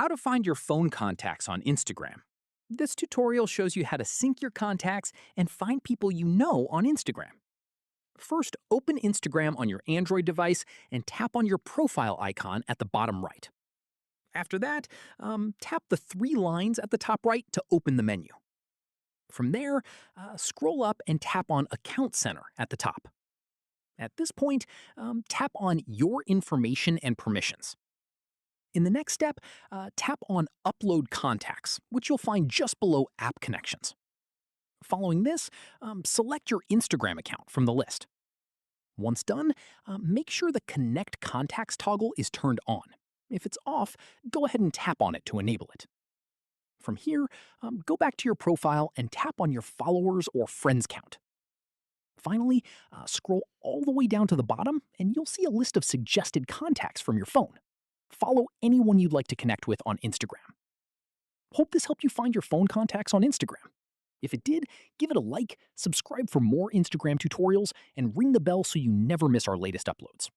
How to find your phone contacts on Instagram. This tutorial shows you how to sync your contacts and find people you know on Instagram. First, open Instagram on your Android device and tap on your profile icon at the bottom right. After that, tap the three lines at the top right to open the menu. From there, scroll up and tap on Account Center at the top. At this point, tap on Your Information and Permissions. In the next step, tap on Upload Contacts, which you'll find just below App Connections. Following this, select your Instagram account from the list. Once done, make sure the Connect Contacts toggle is turned on. If it's off, go ahead and tap on it to enable it. From here, go back to your profile and tap on your followers or friends count. Finally, scroll all the way down to the bottom and you'll see a list of suggested contacts from your phone. Follow anyone you'd like to connect with on Instagram. Hope this helped you find your phone contacts on Instagram. If it did, give it a like, subscribe for more Instagram tutorials, and ring the bell so you never miss our latest uploads.